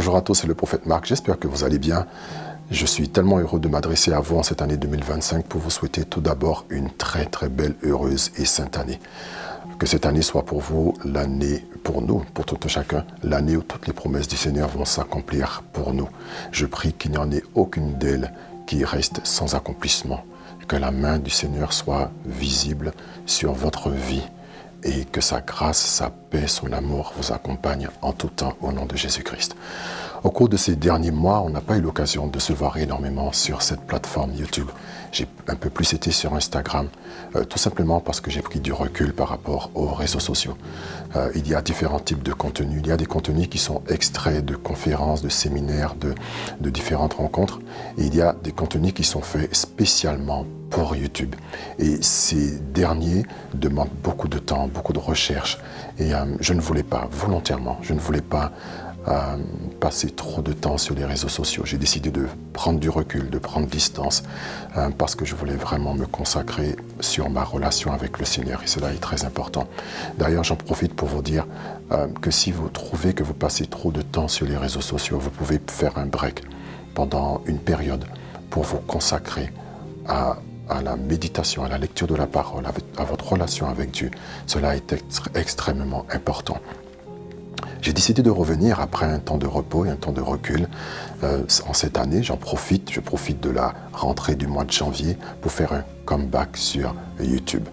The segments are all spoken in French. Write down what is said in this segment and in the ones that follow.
Bonjour à tous, c'est le prophète Marc, j'espère que vous allez bien. Je suis tellement heureux de m'adresser à vous en cette année 2025 pour vous souhaiter tout d'abord une très belle, heureuse et sainte année. Que cette année soit pour vous l'année, pour nous, pour tout chacun, l'année où toutes les promesses du Seigneur vont s'accomplir pour nous. Je prie qu'il n'y en ait aucune d'elles qui reste sans accomplissement. Que la main du Seigneur soit visible sur votre vie et que sa grâce, sa paix, son amour vous accompagnent en tout temps au nom de Jésus-Christ. Au cours de ces derniers mois, on n'a pas eu l'occasion de se voir énormément sur cette plateforme YouTube. J'ai un peu plus été sur Instagram, tout simplement parce que j'ai pris du recul par rapport aux réseaux sociaux. Il y a différents types de contenus. Il y a des contenus qui sont extraits de conférences, de séminaires, de différentes rencontres. Et il y a des contenus qui sont faits spécialement pour YouTube. Et ces derniers demandent beaucoup de temps, beaucoup de recherche. Et je ne voulais pas, volontairement, je ne voulais pas passer trop de temps sur les réseaux sociaux. J'ai décidé de prendre du recul, de prendre distance, parce que je voulais vraiment me consacrer sur ma relation avec le Seigneur. Et cela est très important. D'ailleurs, j'en profite pour vous dire que si vous trouvez que vous passez trop de temps sur les réseaux sociaux, vous pouvez faire un break pendant une période pour vous consacrer à la méditation, à la lecture de la parole, à votre relation avec Dieu. Cela est extrêmement important. J'ai décidé de revenir après un temps de repos et un temps de recul. En cette année, je profite de la rentrée du mois de janvier pour faire un comeback sur YouTube.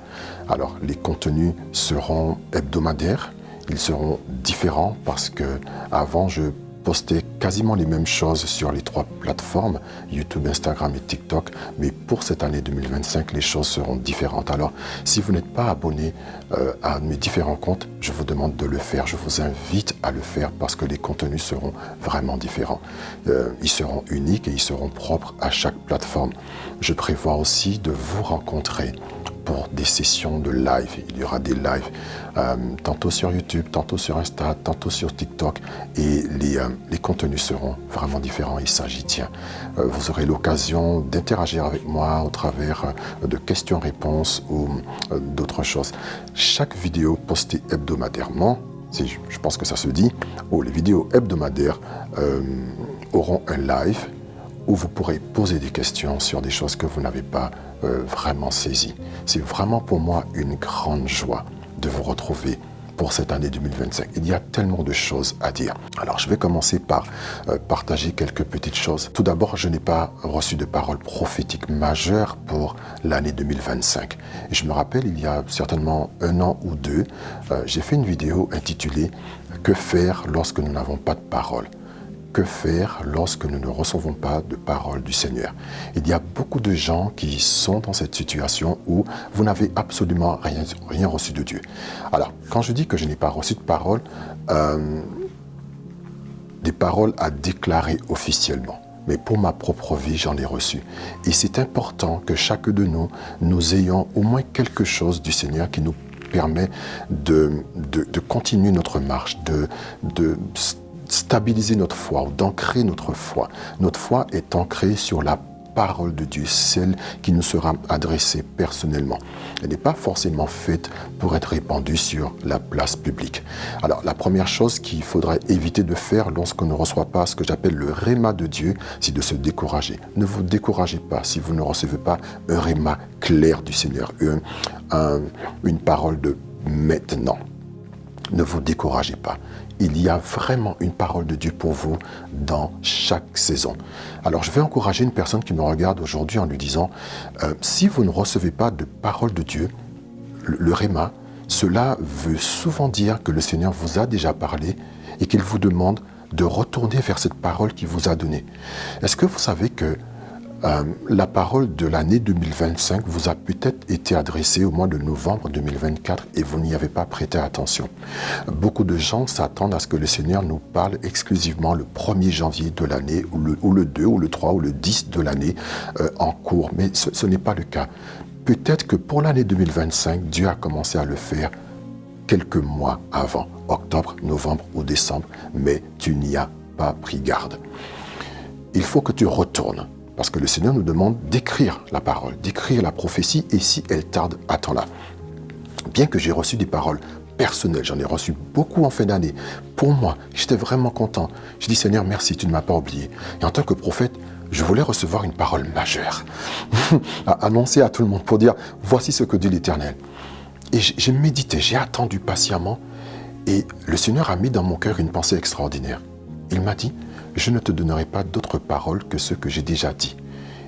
Alors, les contenus seront hebdomadaires, ils seront différents parce que avant je postais quasiment les mêmes choses sur les trois plateformes, YouTube, Instagram et TikTok, mais pour cette année 2025, les choses seront différentes. Alors, si vous n'êtes pas abonné à mes différents comptes, je vous demande de le faire. Je vous invite à le faire parce que les contenus seront vraiment différents. Ils seront uniques et ils seront propres à chaque plateforme. Je prévois aussi de vous rencontrer pour des sessions de live. Il y aura des lives tantôt sur YouTube, tantôt sur Insta, tantôt sur TikTok et les contenus seront vraiment différents. Il s'agit, vous aurez l'occasion d'interagir avec moi au travers de questions-réponses ou d'autres choses. Chaque vidéo postée hebdomadairement, je pense que ça se dit, les vidéos hebdomadaires auront un live où vous pourrez poser des questions sur des choses que vous n'avez pas vraiment saisies. C'est vraiment pour moi une grande joie de vous retrouver pour cette année 2025. Il y a tellement de choses à dire. Alors, je vais commencer par partager quelques petites choses. Tout d'abord, je n'ai pas reçu de parole prophétique majeure pour l'année 2025. Et je me rappelle, il y a certainement un an ou deux, j'ai fait une vidéo intitulée « Que faire lorsque nous n'avons pas de parole ?» Que faire lorsque nous ne recevons pas de parole du Seigneur? Il y a beaucoup de gens qui sont dans cette situation où vous n'avez absolument rien reçu de Dieu. Alors, quand je dis que je n'ai pas reçu de parole, des paroles à déclarer officiellement. Mais pour ma propre vie, j'en ai reçu. Et c'est important que chacun de nous ayons au moins quelque chose du Seigneur qui nous permet de continuer notre marche, de stabiliser notre foi ou d'ancrer notre foi. Notre foi est ancrée sur la parole de Dieu, celle qui nous sera adressée personnellement. Elle n'est pas forcément faite pour être répandue sur la place publique. Alors, la première chose qu'il faudrait éviter de faire lorsqu'on ne reçoit pas ce que j'appelle le réma de Dieu, c'est de se décourager. Ne vous découragez pas si vous ne recevez pas un réma clair du Seigneur, une parole de maintenant. Ne vous découragez pas. Il y a vraiment une parole de Dieu pour vous dans chaque saison. Alors, je vais encourager une personne qui me regarde aujourd'hui en lui disant, si vous ne recevez pas de parole de Dieu, le réma, cela veut souvent dire que le Seigneur vous a déjà parlé et qu'il vous demande de retourner vers cette parole qu'il vous a donnée. Est-ce que vous savez que la parole de l'année 2025 vous a peut-être été adressée au mois de novembre 2024 et vous n'y avez pas prêté attention. Beaucoup de gens s'attendent à ce que le Seigneur nous parle exclusivement le 1er janvier de l'année, ou le 2, ou le 3, ou le 10 de l'année en cours, mais ce n'est pas le cas. Peut-être que pour l'année 2025, Dieu a commencé à le faire quelques mois avant, octobre, novembre ou décembre, mais tu n'y as pas pris garde. Il faut que tu retournes. Parce que le Seigneur nous demande d'écrire la parole, d'écrire la prophétie, et si elle tarde, attends-la. Bien que j'ai reçu des paroles personnelles, j'en ai reçu beaucoup en fin d'année, pour moi. J'étais vraiment content. Je dis, Seigneur, merci, tu ne m'as pas oublié. Et en tant que prophète, je voulais recevoir une parole majeure, à annoncer à tout le monde pour dire, voici ce que dit l'Éternel. Et j'ai médité, j'ai attendu patiemment, et le Seigneur a mis dans mon cœur une pensée extraordinaire. Il m'a dit, je ne te donnerai pas d'autres paroles que ceux que j'ai déjà dit.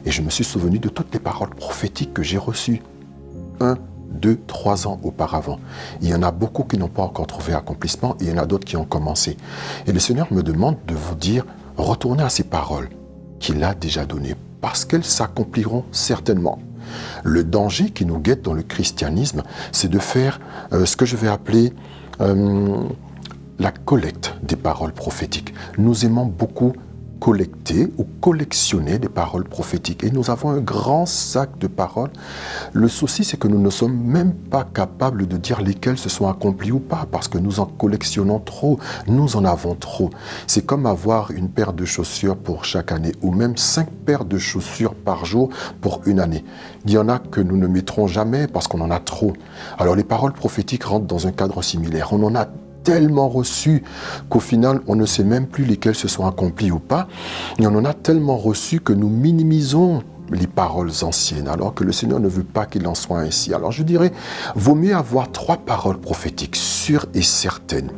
Et je me suis souvenu de toutes les paroles prophétiques que j'ai reçues 1, 2, 3 ans auparavant. Il y en a beaucoup qui n'ont pas encore trouvé accomplissement, et il y en a d'autres qui ont commencé. Et le Seigneur me demande de vous dire, retournez à ces paroles qu'il a déjà données, parce qu'elles s'accompliront certainement. Le danger qui nous guette dans le christianisme, c'est de faire ce que je vais appeler la collecte des paroles prophétiques. Nous aimons beaucoup collecter ou collectionner des paroles prophétiques. Et nous avons un grand sac de paroles. Le souci, c'est que nous ne sommes même pas capables de dire lesquelles se sont accomplies ou pas, parce que nous en collectionnons trop, nous en avons trop. C'est comme avoir une paire de chaussures pour chaque année, ou même 5 paires de chaussures par jour pour une année. Il y en a que nous ne mettrons jamais parce qu'on en a trop. Alors les paroles prophétiques rentrent dans un cadre similaire. On en a tellement reçu qu'au final, on ne sait même plus lesquelles se sont accomplies ou pas. Et on en a tellement reçu que nous minimisons les paroles anciennes, alors que le Seigneur ne veut pas qu'il en soit ainsi. Alors je dirais, vaut mieux avoir 3 paroles prophétiques sûres et certaines,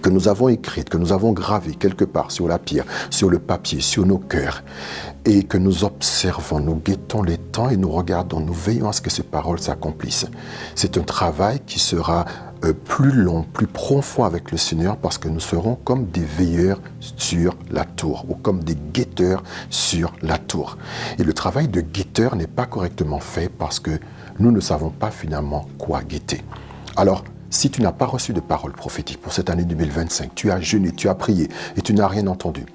que nous avons écrites, que nous avons gravées quelque part sur la pierre, sur le papier, sur nos cœurs, et que nous observons, nous guettons les temps et nous regardons, nous veillons à ce que ces paroles s'accomplissent. C'est un travail qui sera plus long, plus profond avec le Seigneur, parce que nous serons comme des veilleurs sur la tour, ou comme des guetteurs sur la tour. Et le travail de guetteur n'est pas correctement fait parce que nous ne savons pas finalement quoi guetter. Alors, si tu n'as pas reçu de parole prophétique pour cette année 2025, tu as jeûné, tu as prié et tu n'as rien entendu,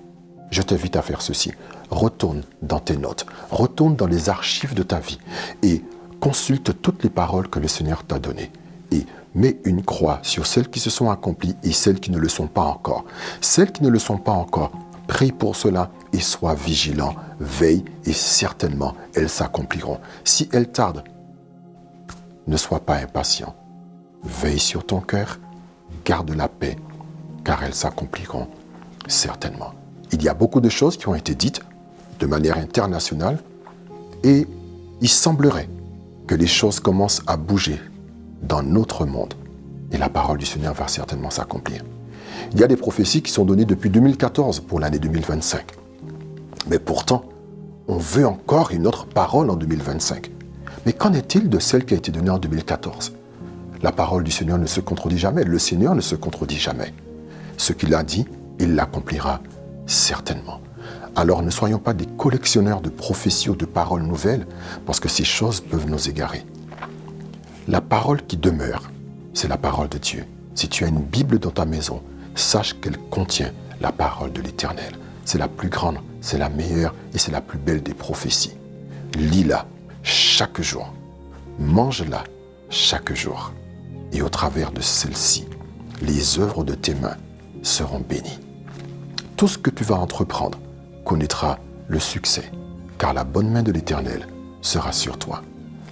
je t'invite à faire ceci. Retourne dans tes notes, retourne dans les archives de ta vie et consulte toutes les paroles que le Seigneur t'a données. Et mets une croix sur celles qui se sont accomplies et celles qui ne le sont pas encore. Celles qui ne le sont pas encore, prie pour cela et sois vigilant. Veille et certainement elles s'accompliront. Si elles tardent, ne sois pas impatient. Veille sur ton cœur, garde la paix, car elles s'accompliront certainement. Il y a beaucoup de choses qui ont été dites de manière internationale et il semblerait que les choses commencent à bouger dans notre monde et la parole du Seigneur va certainement s'accomplir. Il y a des prophéties qui sont données depuis 2014 pour l'année 2025. Mais pourtant, on veut encore une autre parole en 2025. Mais qu'en est-il de celle qui a été donnée en 2014 ? La parole du Seigneur ne se contredit jamais. Le Seigneur ne se contredit jamais. Ce qu'il a dit, il l'accomplira certainement. Alors ne soyons pas des collectionneurs de prophéties ou de paroles nouvelles, parce que ces choses peuvent nous égarer. La parole qui demeure, c'est la parole de Dieu. Si tu as une Bible dans ta maison, sache qu'elle contient la parole de l'Éternel. C'est la plus grande, c'est la meilleure et c'est la plus belle des prophéties. Lis-la chaque jour. Mange-la chaque jour. Et au travers de celle-ci, les œuvres de tes mains seront bénies. Tout ce que tu vas entreprendre connaîtra le succès, car la bonne main de l'Éternel sera sur toi.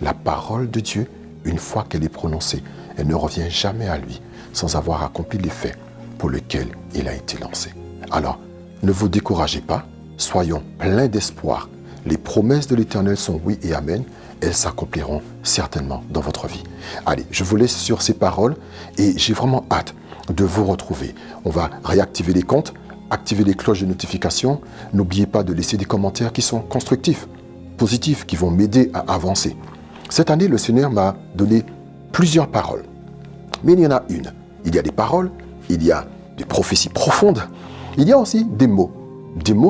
La parole de Dieu, une fois qu'elle est prononcée, elle ne revient jamais à lui sans avoir accompli l'effet pour lequel il a été lancé. Alors, ne vous découragez pas, soyons pleins d'espoir. Les promesses de l'Éternel sont oui et amen. Elles s'accompliront certainement dans votre vie. Allez, je vous laisse sur ces paroles et j'ai vraiment hâte de vous retrouver. On va réactiver les comptes, activer les cloches de notification. N'oubliez pas de laisser des commentaires qui sont constructifs, positifs, qui vont m'aider à avancer. Cette année, le Seigneur m'a donné plusieurs paroles. Mais il y en a une. Il y a des paroles, il y a des prophéties profondes. Il y a aussi des mots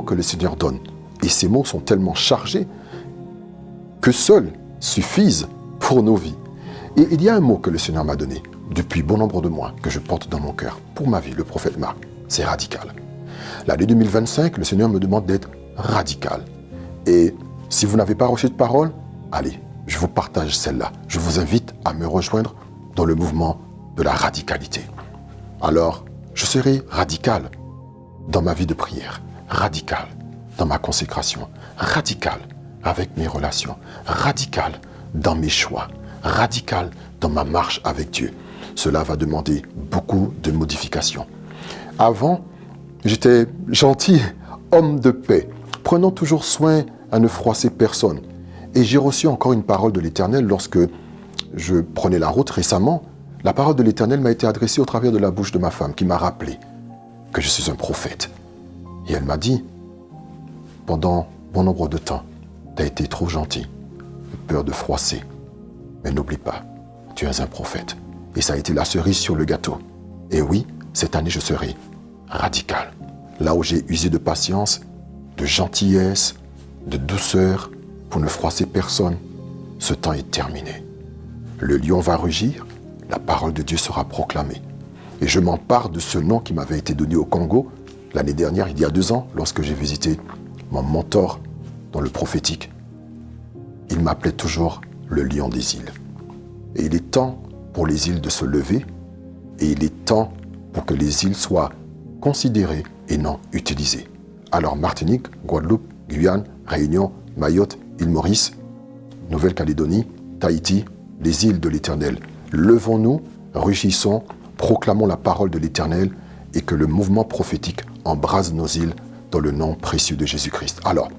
que le Seigneur donne. Et ces mots sont tellement chargés que seuls suffisent pour nos vies. Et il y a un mot que le Seigneur m'a donné depuis bon nombre de mois, que je porte dans mon cœur, pour ma vie, le prophète Marc. C'est radical. L'année 2025, le Seigneur me demande d'être radical. Et si vous n'avez pas reçu de parole, allez, je vous partage celle-là. Je vous invite à me rejoindre dans le mouvement de la radicalité. Alors, je serai radical dans ma vie de prière, radical dans ma consécration, radical avec mes relations, radical dans mes choix, radical dans ma marche avec Dieu. Cela va demander beaucoup de modifications. Avant, j'étais gentil, homme de paix, prenant toujours soin à ne froisser personne. Et j'ai reçu encore une parole de l'Éternel lorsque je prenais la route récemment. La parole de l'Éternel m'a été adressée au travers de la bouche de ma femme, qui m'a rappelé que je suis un prophète. Et elle m'a dit, pendant bon nombre de temps, tu as été trop gentil, peur de froisser. Mais n'oublie pas, tu es un prophète. Et ça a été la cerise sur le gâteau. Et oui, cette année, je serai radical. Là où j'ai usé de patience, de gentillesse, de douceur, pour ne froisser personne, ce temps est terminé. Le lion va rugir, la parole de Dieu sera proclamée. Et je m'empare de ce nom qui m'avait été donné au Congo l'année dernière, il y a 2 ans, lorsque j'ai visité mon mentor dans le prophétique. Il m'appelait toujours le lion des îles. Et il est temps pour les îles de se lever, et il est temps pour que les îles soient considérées et non utilisées. Alors Martinique, Guadeloupe, Guyane, Réunion, Mayotte, île Maurice, Nouvelle-Calédonie, Tahiti, les îles de l'Éternel. Levons-nous, rugissons, proclamons la parole de l'Éternel et que le mouvement prophétique embrase nos îles dans le nom précieux de Jésus-Christ. Alors,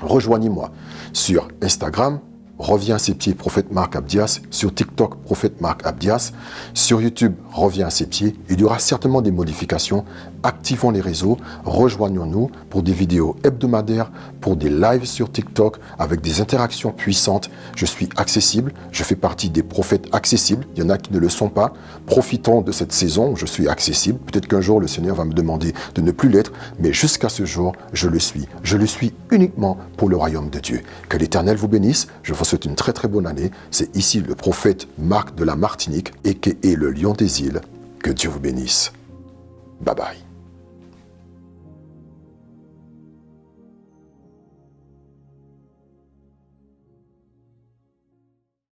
rejoignez-moi sur Instagram, Reviens à ses pieds, prophète Marc Abdias, sur TikTok, prophète Marc Abdias, sur YouTube, Reviens à ses pieds. Il y aura certainement des modifications. Activons les réseaux, rejoignons-nous pour des vidéos hebdomadaires, pour des lives sur TikTok avec des interactions puissantes. Je suis accessible, je fais partie des prophètes accessibles. Il y en a qui ne le sont pas. Profitons de cette saison où je suis accessible. Peut-être qu'un jour, le Seigneur va me demander de ne plus l'être, mais jusqu'à ce jour, je le suis. Je le suis uniquement pour le royaume de Dieu. Que l'Éternel vous bénisse. Je vous souhaite une très très bonne année. C'est ici le prophète Marc de la Martinique et qui est le lion des îles. Que Dieu vous bénisse. Bye bye.